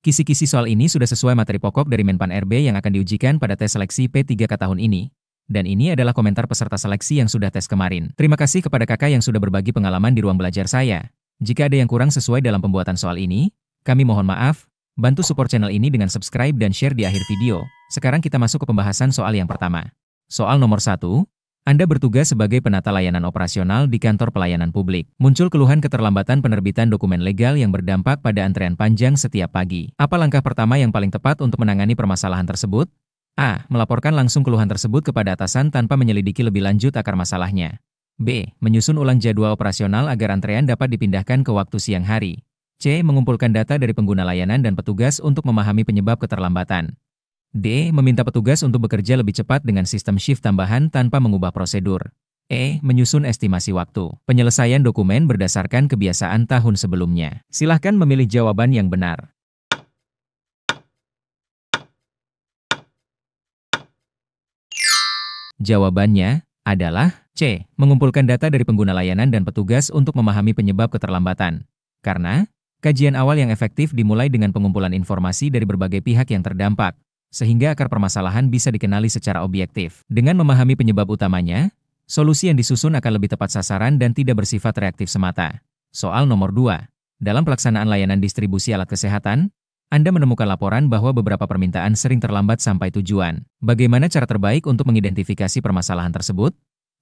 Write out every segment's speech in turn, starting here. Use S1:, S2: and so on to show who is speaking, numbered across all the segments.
S1: Kisi-kisi soal ini sudah sesuai materi pokok dari Menpan RB yang akan diujikan pada tes seleksi P3K tahun ini. Dan ini adalah komentar peserta seleksi yang sudah tes kemarin. Terima kasih kepada kakak yang sudah berbagi pengalaman di ruang belajar saya. Jika ada yang kurang sesuai dalam pembuatan soal ini, kami mohon maaf. Bantu support channel ini dengan subscribe dan share di akhir video. Sekarang kita masuk ke pembahasan soal yang pertama. Soal nomor 1. Anda bertugas sebagai penata layanan operasional di kantor pelayanan publik. Muncul keluhan keterlambatan penerbitan dokumen legal yang berdampak pada antrean panjang setiap pagi. Apa langkah pertama yang paling tepat untuk menangani permasalahan tersebut? A. Melaporkan langsung keluhan tersebut kepada atasan tanpa menyelidiki lebih lanjut akar masalahnya. B. Menyusun ulang jadwal operasional agar antrean dapat dipindahkan ke waktu siang hari. C. Mengumpulkan data dari pengguna layanan dan petugas untuk memahami penyebab keterlambatan. D. Meminta petugas untuk bekerja lebih cepat dengan sistem shift tambahan tanpa mengubah prosedur. E. Menyusun estimasi waktu penyelesaian dokumen berdasarkan kebiasaan tahun sebelumnya. Silahkan memilih jawaban yang benar. Jawabannya adalah C. Mengumpulkan data dari pengguna layanan dan petugas untuk memahami penyebab keterlambatan. Karena kajian awal yang efektif dimulai dengan pengumpulan informasi dari berbagai pihak yang terdampak, sehingga akar permasalahan bisa dikenali secara objektif. Dengan memahami penyebab utamanya, solusi yang disusun akan lebih tepat sasaran dan tidak bersifat reaktif semata. Soal nomor 2. Dalam pelaksanaan layanan distribusi alat kesehatan, Anda menemukan laporan bahwa beberapa permintaan sering terlambat sampai tujuan. Bagaimana cara terbaik untuk mengidentifikasi permasalahan tersebut?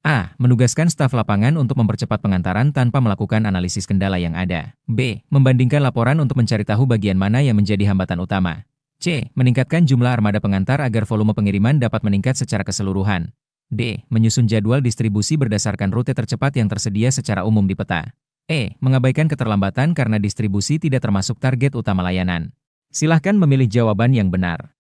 S1: A. Menugaskan staf lapangan untuk mempercepat pengantaran tanpa melakukan analisis kendala yang ada. B. Membandingkan laporan untuk mencari tahu bagian mana yang menjadi hambatan utama. C. Meningkatkan jumlah armada pengantar agar volume pengiriman dapat meningkat secara keseluruhan. D. Menyusun jadwal distribusi berdasarkan rute tercepat yang tersedia secara umum di peta. E. Mengabaikan keterlambatan karena distribusi tidak termasuk target utama layanan. Silahkan memilih jawaban yang benar.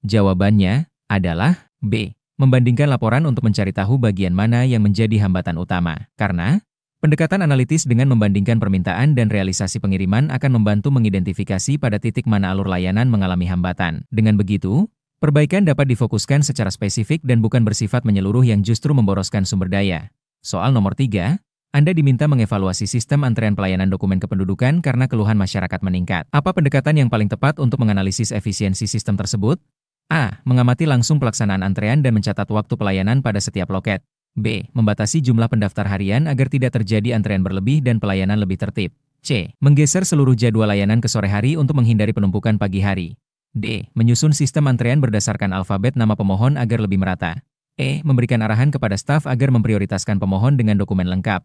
S1: Jawabannya adalah B. Membandingkan laporan untuk mencari tahu bagian mana yang menjadi hambatan utama. Karena pendekatan analitis dengan membandingkan permintaan dan realisasi pengiriman akan membantu mengidentifikasi pada titik mana alur layanan mengalami hambatan. Dengan begitu, perbaikan dapat difokuskan secara spesifik dan bukan bersifat menyeluruh yang justru memboroskan sumber daya. Soal nomor 3. Anda diminta mengevaluasi sistem antrean pelayanan dokumen kependudukan karena keluhan masyarakat meningkat. Apa pendekatan yang paling tepat untuk menganalisis efisiensi sistem tersebut? A. Mengamati langsung pelaksanaan antrean dan mencatat waktu pelayanan pada setiap loket. B. Membatasi jumlah pendaftar harian agar tidak terjadi antrean berlebih dan pelayanan lebih tertib. C. Menggeser seluruh jadwal layanan ke sore hari untuk menghindari penumpukan pagi hari. D. Menyusun sistem antrean berdasarkan alfabet nama pemohon agar lebih merata. E. Memberikan arahan kepada staf agar memprioritaskan pemohon dengan dokumen lengkap.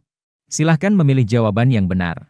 S1: Silahkan memilih jawaban yang benar.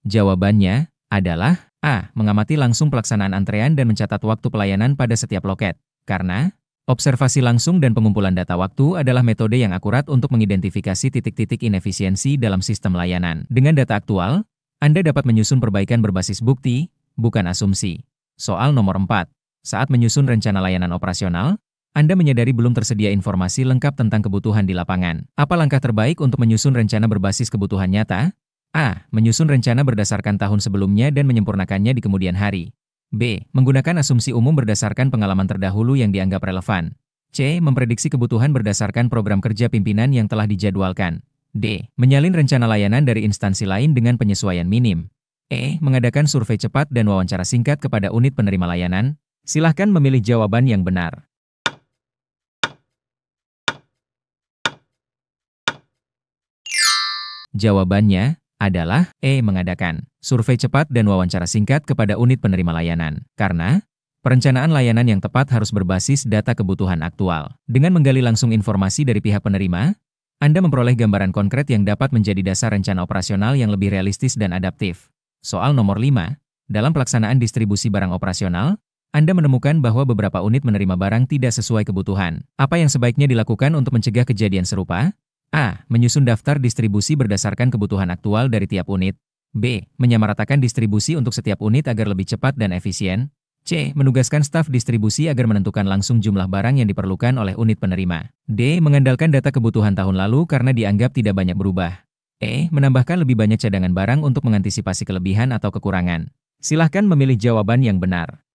S1: Jawabannya adalah A. Mengamati langsung pelaksanaan antrean dan mencatat waktu pelayanan pada setiap loket. Karena observasi langsung dan pengumpulan data waktu adalah metode yang akurat untuk mengidentifikasi titik-titik inefisiensi dalam sistem layanan. Dengan data aktual, Anda dapat menyusun perbaikan berbasis bukti, bukan asumsi. Soal nomor 4. Saat menyusun rencana layanan operasional, Anda menyadari belum tersedia informasi lengkap tentang kebutuhan di lapangan. Apa langkah terbaik untuk menyusun rencana berbasis kebutuhan nyata? A. Menyusun rencana berdasarkan tahun sebelumnya dan menyempurnakannya di kemudian hari. B. Menggunakan asumsi umum berdasarkan pengalaman terdahulu yang dianggap relevan. C. Memprediksi kebutuhan berdasarkan program kerja pimpinan yang telah dijadwalkan. D. Menyalin rencana layanan dari instansi lain dengan penyesuaian minim. E. Mengadakan survei cepat dan wawancara singkat kepada unit penerima layanan. Silahkan memilih jawaban yang benar. Jawabannya adalah E. Mengadakan survei cepat dan wawancara singkat kepada unit penerima layanan. Karena perencanaan layanan yang tepat harus berbasis data kebutuhan aktual. Dengan menggali langsung informasi dari pihak penerima, Anda memperoleh gambaran konkret yang dapat menjadi dasar rencana operasional yang lebih realistis dan adaptif. Soal nomor 5. Dalam pelaksanaan distribusi barang operasional, Anda menemukan bahwa beberapa unit menerima barang tidak sesuai kebutuhan. Apa yang sebaiknya dilakukan untuk mencegah kejadian serupa? A. Menyusun daftar distribusi berdasarkan kebutuhan aktual dari tiap unit. B. Menyamaratakan distribusi untuk setiap unit agar lebih cepat dan efisien. C. Menugaskan staf distribusi agar menentukan langsung jumlah barang yang diperlukan oleh unit penerima. D. Mengandalkan data kebutuhan tahun lalu karena dianggap tidak banyak berubah. E. Menambahkan lebih banyak cadangan barang untuk mengantisipasi kelebihan atau kekurangan. Silahkan memilih jawaban yang benar.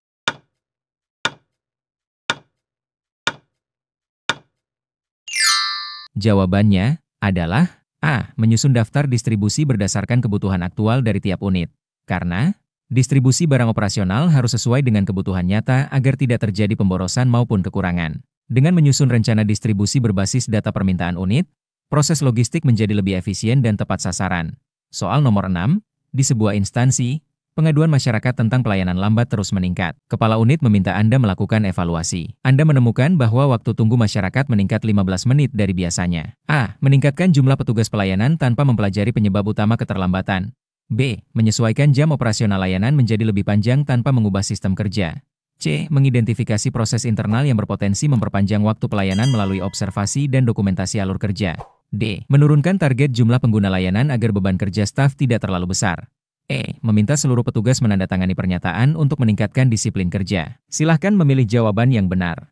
S1: Jawabannya adalah A. Menyusun daftar distribusi berdasarkan kebutuhan aktual dari tiap unit. Karena distribusi barang operasional harus sesuai dengan kebutuhan nyata agar tidak terjadi pemborosan maupun kekurangan. Dengan menyusun rencana distribusi berbasis data permintaan unit, proses logistik menjadi lebih efisien dan tepat sasaran. Soal nomor 6, di sebuah instansi, pengaduan masyarakat tentang pelayanan lambat terus meningkat. Kepala unit meminta Anda melakukan evaluasi. Anda menemukan bahwa waktu tunggu masyarakat meningkat 15 menit dari biasanya. A. Meningkatkan jumlah petugas pelayanan tanpa mempelajari penyebab utama keterlambatan. B. Menyesuaikan jam operasional layanan menjadi lebih panjang tanpa mengubah sistem kerja. C. Mengidentifikasi proses internal yang berpotensi memperpanjang waktu pelayanan melalui observasi dan dokumentasi alur kerja. D. Menurunkan target jumlah pengguna layanan agar beban kerja staf tidak terlalu besar. E. Meminta seluruh petugas menandatangani pernyataan untuk meningkatkan disiplin kerja. Silahkan memilih jawaban yang benar.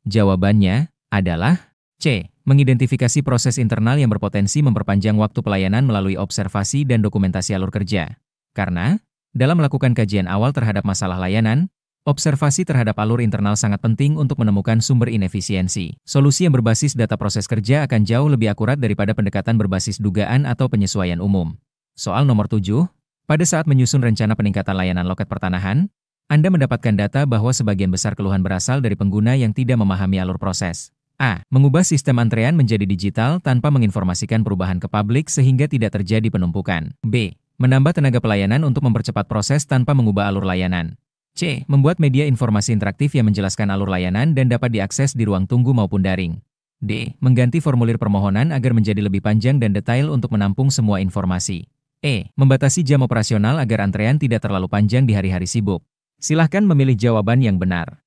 S1: Jawabannya adalah C. Mengidentifikasi proses internal yang berpotensi memperpanjang waktu pelayanan melalui observasi dan dokumentasi alur kerja. Karena, dalam melakukan kajian awal terhadap masalah layanan, observasi terhadap alur internal sangat penting untuk menemukan sumber inefisiensi. Solusi yang berbasis data proses kerja akan jauh lebih akurat daripada pendekatan berbasis dugaan atau penyesuaian umum. Soal nomor 7, pada saat menyusun rencana peningkatan layanan loket pertanahan, Anda mendapatkan data bahwa sebagian besar keluhan berasal dari pengguna yang tidak memahami alur proses. A. Mengubah sistem antrean menjadi digital tanpa menginformasikan perubahan ke publik sehingga tidak terjadi penumpukan. B. Menambah tenaga pelayanan untuk mempercepat proses tanpa mengubah alur layanan. C. Membuat media informasi interaktif yang menjelaskan alur layanan dan dapat diakses di ruang tunggu maupun daring. D. Mengganti formulir permohonan agar menjadi lebih panjang dan detail untuk menampung semua informasi. E. Membatasi jam operasional agar antrean tidak terlalu panjang di hari-hari sibuk. Silahkan memilih jawaban yang benar.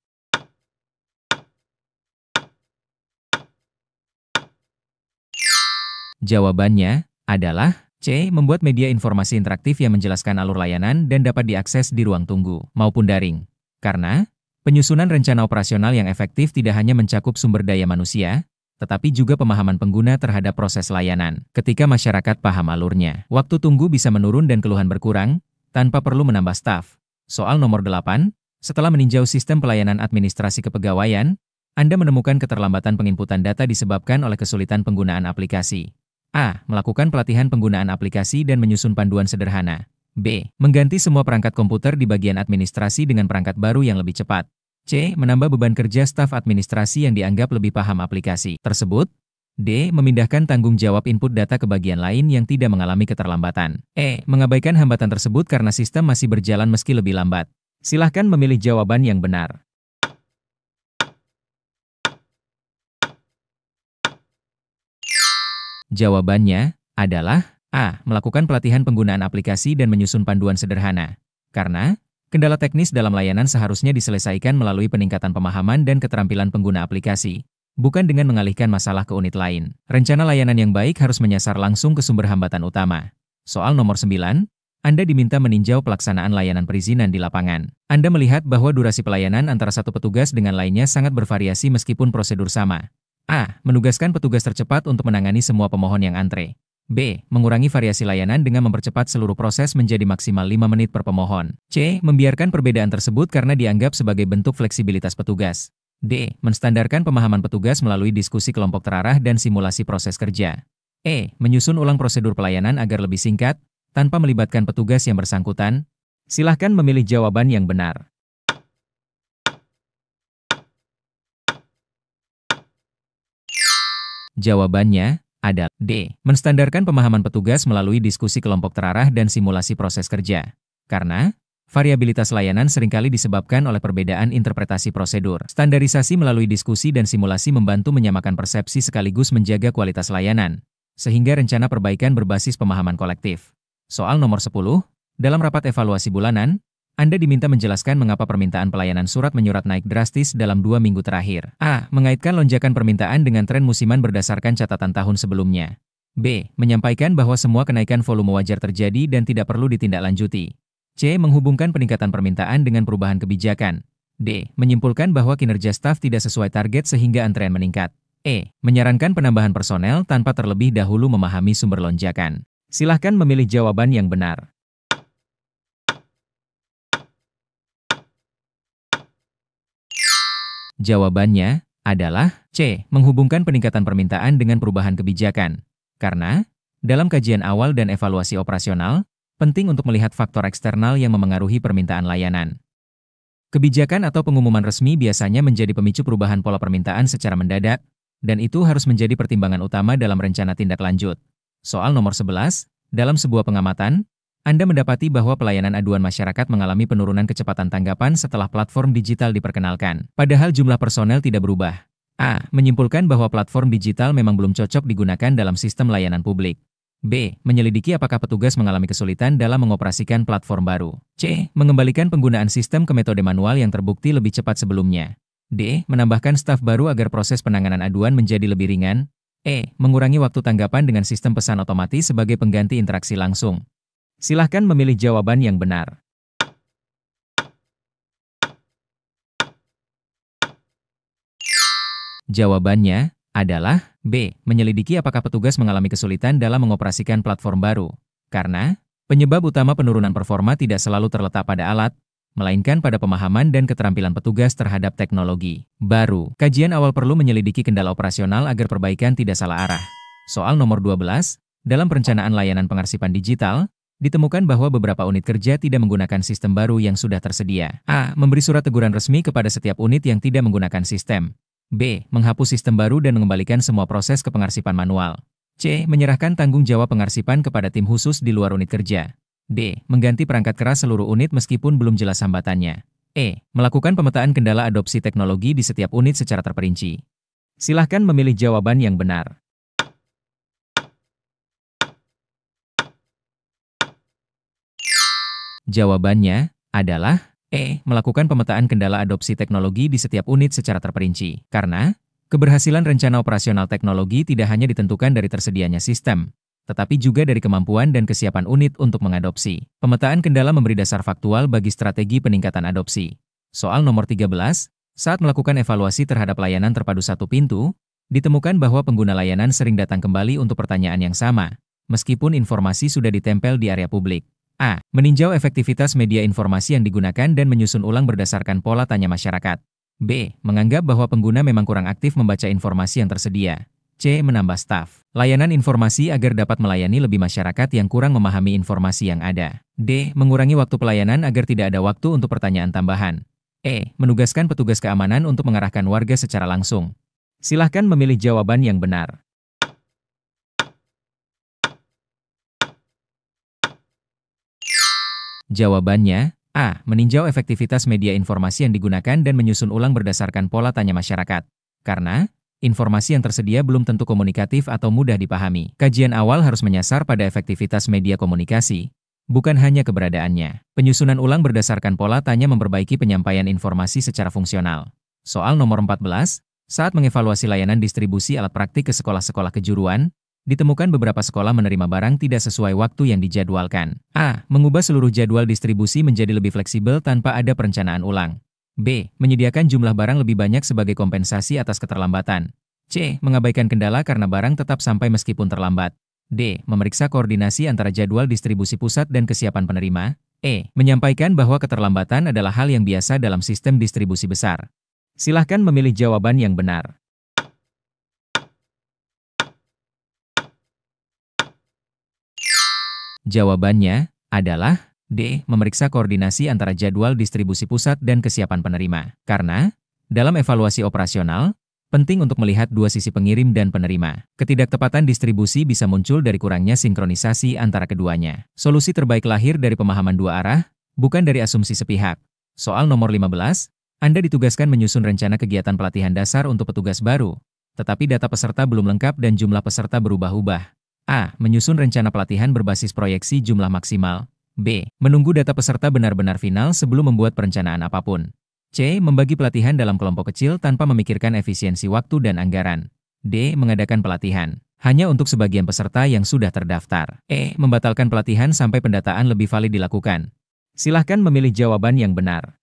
S1: Jawabannya adalah C. Membuat media informasi interaktif yang menjelaskan alur layanan dan dapat diakses di ruang tunggu maupun daring. Karena, penyusunan rencana operasional yang efektif tidak hanya mencakup sumber daya manusia, tetapi juga pemahaman pengguna terhadap proses layanan. Ketika masyarakat paham alurnya, waktu tunggu bisa menurun dan keluhan berkurang, tanpa perlu menambah staf. Soal nomor 8, setelah meninjau sistem pelayanan administrasi kepegawaian, Anda menemukan keterlambatan penginputan data disebabkan oleh kesulitan penggunaan aplikasi. A. Melakukan pelatihan penggunaan aplikasi dan menyusun panduan sederhana. B. Mengganti semua perangkat komputer di bagian administrasi dengan perangkat baru yang lebih cepat. C. Menambah beban kerja staf administrasi yang dianggap lebih paham aplikasi tersebut. D. Memindahkan tanggung jawab input data ke bagian lain yang tidak mengalami keterlambatan. E. Mengabaikan hambatan tersebut karena sistem masih berjalan meski lebih lambat. Silahkan memilih jawaban yang benar. Jawabannya adalah A. Melakukan pelatihan penggunaan aplikasi dan menyusun panduan sederhana. Karena, kendala teknis dalam layanan seharusnya diselesaikan melalui peningkatan pemahaman dan keterampilan pengguna aplikasi, bukan dengan mengalihkan masalah ke unit lain. Rencana layanan yang baik harus menyasar langsung ke sumber hambatan utama. Soal nomor 9, Anda diminta meninjau pelaksanaan layanan perizinan di lapangan. Anda melihat bahwa durasi pelayanan antara satu petugas dengan lainnya sangat bervariasi meskipun prosedur sama. A. Menugaskan petugas tercepat untuk menangani semua pemohon yang antre. B. Mengurangi variasi layanan dengan mempercepat seluruh proses menjadi maksimal 5 menit per pemohon. C. Membiarkan perbedaan tersebut karena dianggap sebagai bentuk fleksibilitas petugas. D. Menstandarkan pemahaman petugas melalui diskusi kelompok terarah dan simulasi proses kerja. E. Menyusun ulang prosedur pelayanan agar lebih singkat, tanpa melibatkan petugas yang bersangkutan. Silahkan memilih jawaban yang benar. Jawabannya adalah D. Menstandarkan pemahaman petugas melalui diskusi kelompok terarah dan simulasi proses kerja. Karena, variabilitas layanan seringkali disebabkan oleh perbedaan interpretasi prosedur. Standarisasi melalui diskusi dan simulasi membantu menyamakan persepsi sekaligus menjaga kualitas layanan, sehingga rencana perbaikan berbasis pemahaman kolektif. Soal nomor 10, dalam rapat evaluasi bulanan, Anda diminta menjelaskan mengapa permintaan pelayanan surat menyurat naik drastis dalam 2 minggu terakhir. A. Mengaitkan lonjakan permintaan dengan tren musiman berdasarkan catatan tahun sebelumnya. B. Menyampaikan bahwa semua kenaikan volume wajar terjadi dan tidak perlu ditindaklanjuti. C. Menghubungkan peningkatan permintaan dengan perubahan kebijakan. D. Menyimpulkan bahwa kinerja staf tidak sesuai target sehingga antrean meningkat. E. Menyarankan penambahan personel tanpa terlebih dahulu memahami sumber lonjakan. Silahkan memilih jawaban yang benar. Jawabannya adalah C. Menghubungkan peningkatan permintaan dengan perubahan kebijakan. Karena, dalam kajian awal dan evaluasi operasional, penting untuk melihat faktor eksternal yang memengaruhi permintaan layanan. Kebijakan atau pengumuman resmi biasanya menjadi pemicu perubahan pola permintaan secara mendadak, dan itu harus menjadi pertimbangan utama dalam rencana tindak lanjut. Soal nomor 11, dalam sebuah pengamatan, Anda mendapati bahwa pelayanan aduan masyarakat mengalami penurunan kecepatan tanggapan setelah platform digital diperkenalkan. Padahal jumlah personel tidak berubah. A. Menyimpulkan bahwa platform digital memang belum cocok digunakan dalam sistem layanan publik. B. Menyelidiki apakah petugas mengalami kesulitan dalam mengoperasikan platform baru. C. Mengembalikan penggunaan sistem ke metode manual yang terbukti lebih cepat sebelumnya. D. Menambahkan staf baru agar proses penanganan aduan menjadi lebih ringan. E. Mengurangi waktu tanggapan dengan sistem pesan otomatis sebagai pengganti interaksi langsung. Silahkan memilih jawaban yang benar. Jawabannya adalah B. Menyelidiki apakah petugas mengalami kesulitan dalam mengoperasikan platform baru. Karena, penyebab utama penurunan performa tidak selalu terletak pada alat, melainkan pada pemahaman dan keterampilan petugas terhadap teknologi baru. Kajian awal perlu menyelidiki kendala operasional agar perbaikan tidak salah arah. Soal nomor 12, dalam perencanaan layanan pengarsipan digital, ditemukan bahwa beberapa unit kerja tidak menggunakan sistem baru yang sudah tersedia. A. Memberi surat teguran resmi kepada setiap unit yang tidak menggunakan sistem. B. Menghapus sistem baru dan mengembalikan semua proses ke pengarsipan manual. C. Menyerahkan tanggung jawab pengarsipan kepada tim khusus di luar unit kerja. D. Mengganti perangkat keras seluruh unit meskipun belum jelas hambatannya. E. Melakukan pemetaan kendala adopsi teknologi di setiap unit secara terperinci. Silahkan memilih jawaban yang benar. Jawabannya adalah E. Melakukan pemetaan kendala adopsi teknologi di setiap unit secara terperinci. Karena, keberhasilan rencana operasional teknologi tidak hanya ditentukan dari tersedianya sistem, tetapi juga dari kemampuan dan kesiapan unit untuk mengadopsi. Pemetaan kendala memberi dasar faktual bagi strategi peningkatan adopsi. Soal nomor 13, saat melakukan evaluasi terhadap layanan terpadu satu pintu, ditemukan bahwa pengguna layanan sering datang kembali untuk pertanyaan yang sama, meskipun informasi sudah ditempel di area publik. A. Meninjau efektivitas media informasi yang digunakan dan menyusun ulang berdasarkan pola tanya masyarakat. B. Menganggap bahwa pengguna memang kurang aktif membaca informasi yang tersedia. C. Menambah staf layanan informasi agar dapat melayani lebih masyarakat yang kurang memahami informasi yang ada. D. Mengurangi waktu pelayanan agar tidak ada waktu untuk pertanyaan tambahan. E. Menugaskan petugas keamanan untuk mengarahkan warga secara langsung. Silahkan memilih jawaban yang benar. Jawabannya, A. Meninjau efektivitas media informasi yang digunakan dan menyusun ulang berdasarkan pola tanya masyarakat. Karena, informasi yang tersedia belum tentu komunikatif atau mudah dipahami. Kajian awal harus menyasar pada efektivitas media komunikasi, bukan hanya keberadaannya. Penyusunan ulang berdasarkan pola tanya memperbaiki penyampaian informasi secara fungsional. Soal nomor 14, saat mengevaluasi layanan distribusi alat praktik ke sekolah-sekolah kejuruan, ditemukan beberapa sekolah menerima barang tidak sesuai waktu yang dijadwalkan. A. Mengubah seluruh jadwal distribusi menjadi lebih fleksibel tanpa ada perencanaan ulang. B. Menyediakan jumlah barang lebih banyak sebagai kompensasi atas keterlambatan. C. Mengabaikan kendala karena barang tetap sampai meskipun terlambat. D. Memeriksa koordinasi antara jadwal distribusi pusat dan kesiapan penerima. E. Menyampaikan bahwa keterlambatan adalah hal yang biasa dalam sistem distribusi besar. Silahkan memilih jawaban yang benar. Jawabannya adalah D. Memeriksa koordinasi antara jadwal distribusi pusat dan kesiapan penerima. Karena, dalam evaluasi operasional, penting untuk melihat dua sisi pengirim dan penerima. Ketidaktepatan distribusi bisa muncul dari kurangnya sinkronisasi antara keduanya. Solusi terbaik lahir dari pemahaman dua arah, bukan dari asumsi sepihak. Soal nomor 15, Anda ditugaskan menyusun rencana kegiatan pelatihan dasar untuk petugas baru, tetapi data peserta belum lengkap dan jumlah peserta berubah-ubah. A. Menyusun rencana pelatihan berbasis proyeksi jumlah maksimal. B. Menunggu data peserta benar-benar final sebelum membuat perencanaan apapun. C. Membagi pelatihan dalam kelompok kecil tanpa memikirkan efisiensi waktu dan anggaran. D. Mengadakan pelatihan hanya untuk sebagian peserta yang sudah terdaftar. E. Membatalkan pelatihan sampai pendataan lebih valid dilakukan. Silahkan memilih jawaban yang benar.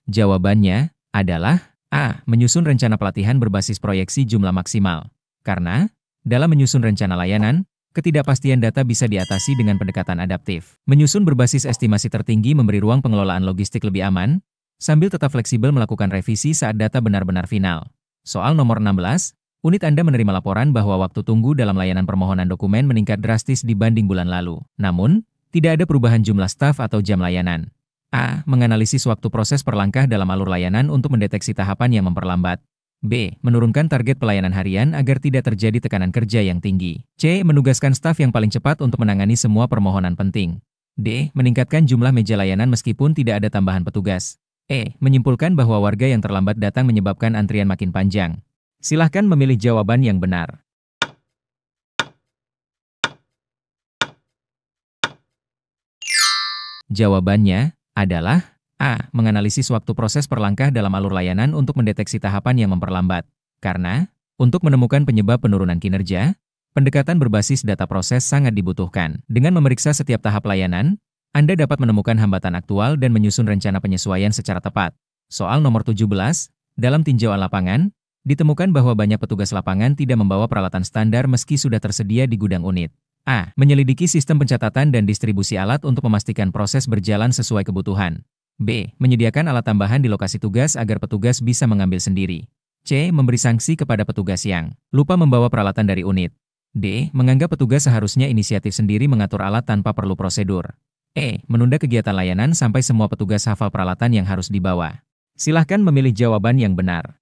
S1: Jawabannya adalah A. Menyusun rencana pelatihan berbasis proyeksi jumlah maksimal. Karena, dalam menyusun rencana layanan, Ketidakpastian data bisa diatasi dengan pendekatan adaptif. Menyusun berbasis estimasi tertinggi memberi ruang pengelolaan logistik lebih aman, sambil tetap fleksibel melakukan revisi saat data benar-benar final. Soal nomor 16, unit Anda menerima laporan bahwa waktu tunggu dalam layanan permohonan dokumen meningkat drastis dibanding bulan lalu. Namun, tidak ada perubahan jumlah staf atau jam layanan. A. Menganalisis waktu proses per langkah dalam alur layanan untuk mendeteksi tahapan yang memperlambat. B. Menurunkan target pelayanan harian agar tidak terjadi tekanan kerja yang tinggi. C. Menugaskan staf yang paling cepat untuk menangani semua permohonan penting. D. Meningkatkan jumlah meja layanan meskipun tidak ada tambahan petugas. E. Menyimpulkan bahwa warga yang terlambat datang menyebabkan antrian makin panjang. Silahkan memilih jawaban yang benar. Jawabannya adalah A. Menganalisis waktu proses per langkah dalam alur layanan untuk mendeteksi tahapan yang memperlambat. Karena, untuk menemukan penyebab penurunan kinerja, pendekatan berbasis data proses sangat dibutuhkan. Dengan memeriksa setiap tahap layanan, Anda dapat menemukan hambatan aktual dan menyusun rencana penyesuaian secara tepat. Soal nomor 17, dalam tinjauan lapangan, ditemukan bahwa banyak petugas lapangan tidak membawa peralatan standar meski sudah tersedia di gudang unit. A. Menyelidiki sistem pencatatan dan distribusi alat untuk memastikan proses berjalan sesuai kebutuhan. B. Menyediakan alat tambahan di lokasi tugas agar petugas bisa mengambil sendiri. C. Memberi sanksi kepada petugas yang lupa membawa peralatan dari unit. D. Menganggap petugas seharusnya inisiatif sendiri mengatur alat tanpa perlu prosedur. E. Menunda kegiatan layanan sampai semua petugas hafal peralatan yang harus dibawa. Silahkan memilih jawaban yang benar.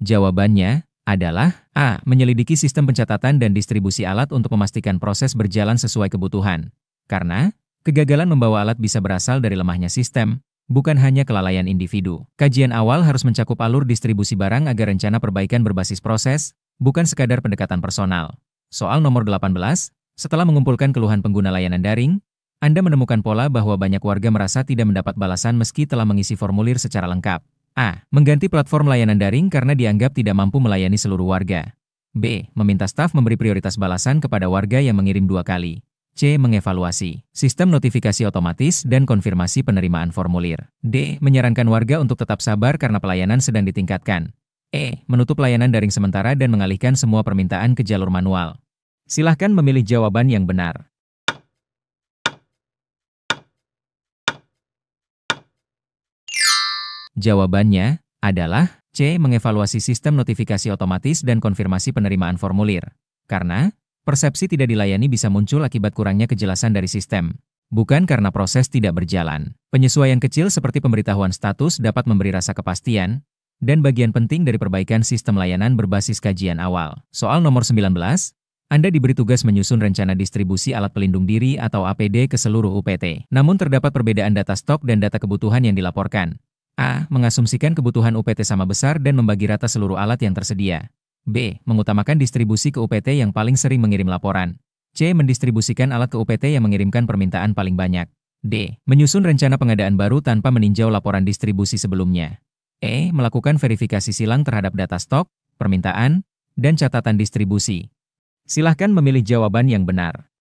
S1: Jawabannya adalah A. Menyelidiki sistem pencatatan dan distribusi alat untuk memastikan proses berjalan sesuai kebutuhan. Karena, kegagalan membawa alat bisa berasal dari lemahnya sistem, bukan hanya kelalaian individu. Kajian awal harus mencakup alur distribusi barang agar rencana perbaikan berbasis proses, bukan sekadar pendekatan personal. Soal nomor 18, setelah mengumpulkan keluhan pengguna layanan daring, Anda menemukan pola bahwa banyak warga merasa tidak mendapat balasan meski telah mengisi formulir secara lengkap. A. Mengganti platform layanan daring karena dianggap tidak mampu melayani seluruh warga. B. Meminta staf memberi prioritas balasan kepada warga yang mengirim 2 kali. C. Mengevaluasi sistem notifikasi otomatis dan konfirmasi penerimaan formulir. D. Menyarankan warga untuk tetap sabar karena pelayanan sedang ditingkatkan. E. Menutup layanan daring sementara dan mengalihkan semua permintaan ke jalur manual. Silahkan memilih jawaban yang benar. Jawabannya adalah C. Mengevaluasi sistem notifikasi otomatis dan konfirmasi penerimaan formulir. Karena, persepsi tidak dilayani bisa muncul akibat kurangnya kejelasan dari sistem, bukan karena proses tidak berjalan. Penyesuaian kecil seperti pemberitahuan status dapat memberi rasa kepastian, dan bagian penting dari perbaikan sistem layanan berbasis kajian awal. Soal nomor 19, Anda diberi tugas menyusun rencana distribusi alat pelindung diri atau APD ke seluruh UPT. Namun terdapat perbedaan data stok dan data kebutuhan yang dilaporkan. A. Mengasumsikan kebutuhan UPT sama besar dan membagi rata seluruh alat yang tersedia. B. Mengutamakan distribusi ke UPT yang paling sering mengirim laporan. C. Mendistribusikan alat ke UPT yang mengirimkan permintaan paling banyak. D. Menyusun rencana pengadaan baru tanpa meninjau laporan distribusi sebelumnya. E. Melakukan verifikasi silang terhadap data stok, permintaan, dan catatan distribusi. Silahkan memilih jawaban yang benar.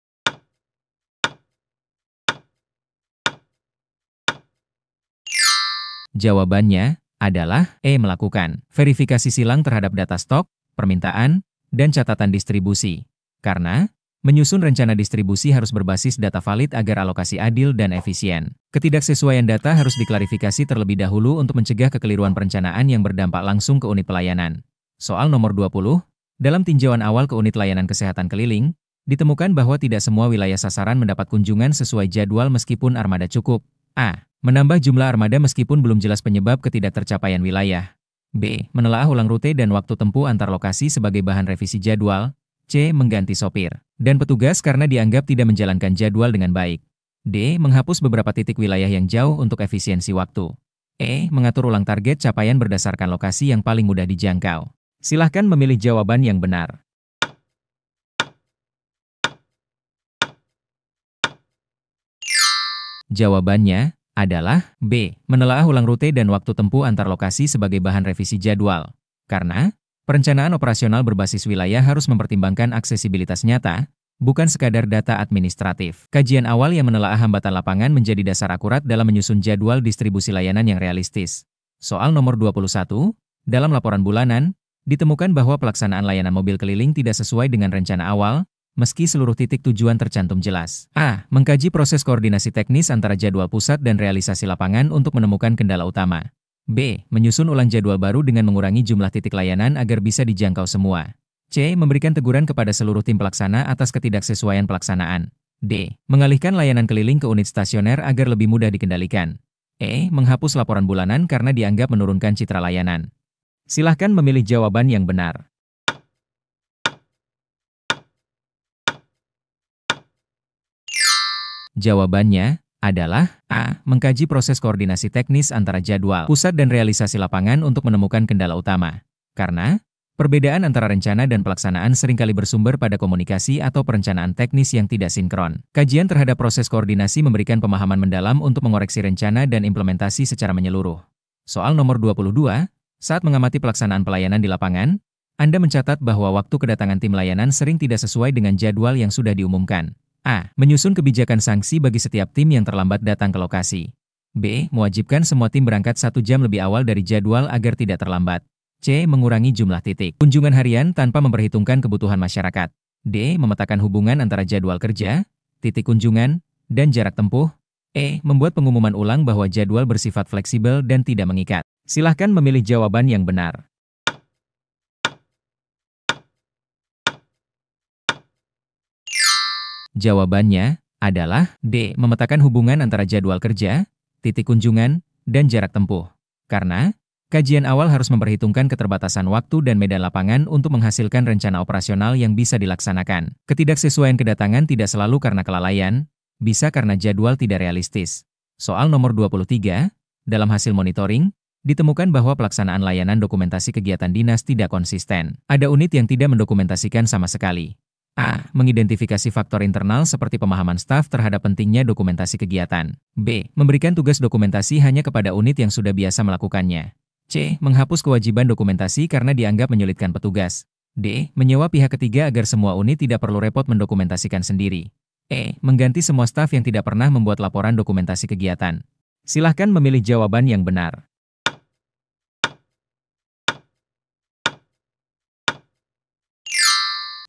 S1: Jawabannya adalah E. Melakukan verifikasi silang terhadap data stok, permintaan, dan catatan distribusi. Karena, menyusun rencana distribusi harus berbasis data valid agar alokasi adil dan efisien. Ketidaksesuaian data harus diklarifikasi terlebih dahulu untuk mencegah kekeliruan perencanaan yang berdampak langsung ke unit pelayanan. Soal nomor 20, dalam tinjauan awal ke unit layanan kesehatan keliling, ditemukan bahwa tidak semua wilayah sasaran mendapat kunjungan sesuai jadwal meskipun armada cukup. A. Menambah jumlah armada meskipun belum jelas penyebab ketidaktercapaian wilayah. B. Menelaah ulang rute dan waktu tempuh antar lokasi sebagai bahan revisi jadwal. C. Mengganti sopir dan petugas karena dianggap tidak menjalankan jadwal dengan baik. D. Menghapus beberapa titik wilayah yang jauh untuk efisiensi waktu. E. Mengatur ulang target capaian berdasarkan lokasi yang paling mudah dijangkau. Silahkan memilih jawaban yang benar. Jawabannya adalah B. Menelaah ulang rute dan waktu tempuh antar lokasi sebagai bahan revisi jadwal. Karena, perencanaan operasional berbasis wilayah harus mempertimbangkan aksesibilitas nyata, bukan sekadar data administratif. Kajian awal yang menelaah hambatan lapangan menjadi dasar akurat dalam menyusun jadwal distribusi layanan yang realistis. Soal nomor 21, Dalam laporan bulanan, ditemukan bahwa pelaksanaan layanan mobil keliling tidak sesuai dengan rencana awal, meski seluruh titik tujuan tercantum jelas. A. Mengkaji proses koordinasi teknis antara jadwal pusat dan realisasi lapangan untuk menemukan kendala utama. B. Menyusun ulang jadwal baru dengan mengurangi jumlah titik layanan agar bisa dijangkau semua. C. Memberikan teguran kepada seluruh tim pelaksana atas ketidaksesuaian pelaksanaan. D. Mengalihkan layanan keliling ke unit stasioner agar lebih mudah dikendalikan. E. Menghapus laporan bulanan karena dianggap menurunkan citra layanan. Silahkan memilih jawaban yang benar. Jawabannya adalah A. Mengkaji proses koordinasi teknis antara jadwal pusat dan realisasi lapangan untuk menemukan kendala utama. Karena perbedaan antara rencana dan pelaksanaan seringkali bersumber pada komunikasi atau perencanaan teknis yang tidak sinkron. Kajian terhadap proses koordinasi memberikan pemahaman mendalam untuk mengoreksi rencana dan implementasi secara menyeluruh. Soal nomor 22, saat mengamati pelaksanaan pelayanan di lapangan, Anda mencatat bahwa waktu kedatangan tim layanan sering tidak sesuai dengan jadwal yang sudah diumumkan. A. Menyusun kebijakan sanksi bagi setiap tim yang terlambat datang ke lokasi. B. Mewajibkan semua tim berangkat 1 jam lebih awal dari jadwal agar tidak terlambat. C. Mengurangi jumlah titik kunjungan harian tanpa memperhitungkan kebutuhan masyarakat. D. Memetakan hubungan antara jadwal kerja, titik kunjungan, dan jarak tempuh. E. Membuat pengumuman ulang bahwa jadwal bersifat fleksibel dan tidak mengikat. Silahkan memilih jawaban yang benar. Jawabannya adalah D. Memetakan hubungan antara jadwal kerja, titik kunjungan, dan jarak tempuh. Karena kajian awal harus memperhitungkan keterbatasan waktu dan medan lapangan untuk menghasilkan rencana operasional yang bisa dilaksanakan. Ketidaksesuaian kedatangan tidak selalu karena kelalaian, bisa karena jadwal tidak realistis. Soal nomor 23, dalam hasil monitoring, ditemukan bahwa pelaksanaan layanan dokumentasi kegiatan dinas tidak konsisten. Ada unit yang tidak mendokumentasikan sama sekali. A. Mengidentifikasi faktor internal seperti pemahaman staf terhadap pentingnya dokumentasi kegiatan. B. Memberikan tugas dokumentasi hanya kepada unit yang sudah biasa melakukannya. C. Menghapus kewajiban dokumentasi karena dianggap menyulitkan petugas. D. Menyewa pihak ketiga agar semua unit tidak perlu repot mendokumentasikan sendiri. E. Mengganti semua staf yang tidak pernah membuat laporan dokumentasi kegiatan. Silahkan memilih jawaban yang benar.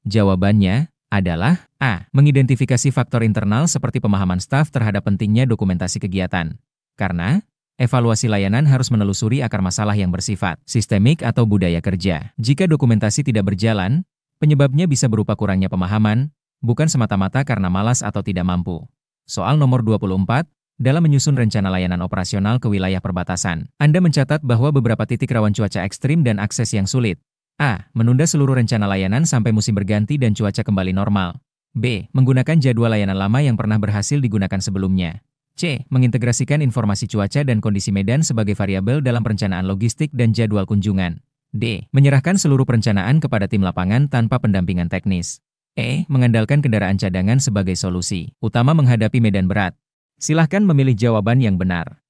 S1: Jawabannya adalah A. Mengidentifikasi faktor internal seperti pemahaman staf terhadap pentingnya dokumentasi kegiatan. Karena evaluasi layanan harus menelusuri akar masalah yang bersifat sistemik atau budaya kerja. Jika dokumentasi tidak berjalan, penyebabnya bisa berupa kurangnya pemahaman, bukan semata-mata karena malas atau tidak mampu. Soal nomor 24, dalam menyusun rencana layanan operasional ke wilayah perbatasan, Anda mencatat bahwa beberapa titik rawan cuaca ekstrim dan akses yang sulit. A. Menunda seluruh rencana layanan sampai musim berganti dan cuaca kembali normal. B. Menggunakan jadwal layanan lama yang pernah berhasil digunakan sebelumnya. C. Mengintegrasikan informasi cuaca dan kondisi medan sebagai variabel dalam perencanaan logistik dan jadwal kunjungan. D. Menyerahkan seluruh perencanaan kepada tim lapangan tanpa pendampingan teknis. E. Mengandalkan kendaraan cadangan sebagai solusi utama menghadapi medan berat. Silahkan memilih jawaban yang benar.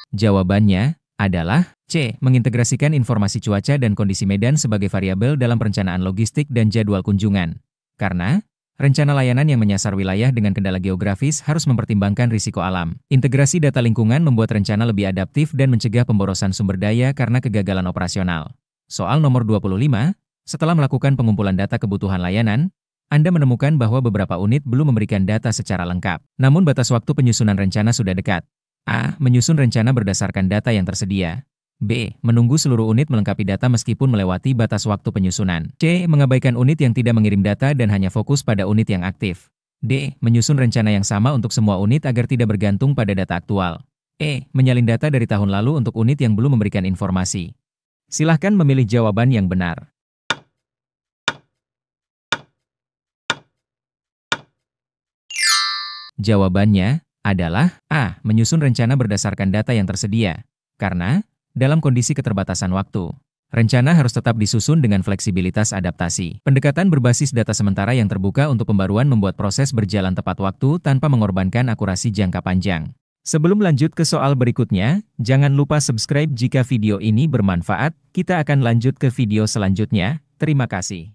S1: Jawabannya adalah C. Mengintegrasikan informasi cuaca dan kondisi medan sebagai variabel dalam perencanaan logistik dan jadwal kunjungan. Karena rencana layanan yang menyasar wilayah dengan kendala geografis harus mempertimbangkan risiko alam. Integrasi data lingkungan membuat rencana lebih adaptif dan mencegah pemborosan sumber daya karena kegagalan operasional. Soal nomor 25, setelah melakukan pengumpulan data kebutuhan layanan, Anda menemukan bahwa beberapa unit belum memberikan data secara lengkap. Namun batas waktu penyusunan rencana sudah dekat. A. Menyusun rencana berdasarkan data yang tersedia. B. Menunggu seluruh unit melengkapi data meskipun melewati batas waktu penyusunan. C. Mengabaikan unit yang tidak mengirim data dan hanya fokus pada unit yang aktif. D. Menyusun rencana yang sama untuk semua unit agar tidak bergantung pada data aktual. E. Menyalin data dari tahun lalu untuk unit yang belum memberikan informasi. Silahkan memilih jawaban yang benar. Jawabannya adalah A. Menyusun rencana berdasarkan data yang tersedia. Karena dalam kondisi keterbatasan waktu, rencana harus tetap disusun dengan fleksibilitas adaptasi. Pendekatan berbasis data sementara yang terbuka untuk pembaruan membuat proses berjalan tepat waktu tanpa mengorbankan akurasi jangka panjang. Sebelum lanjut ke soal berikutnya, jangan lupa subscribe jika video ini bermanfaat. Kita akan lanjut ke video selanjutnya. Terima kasih.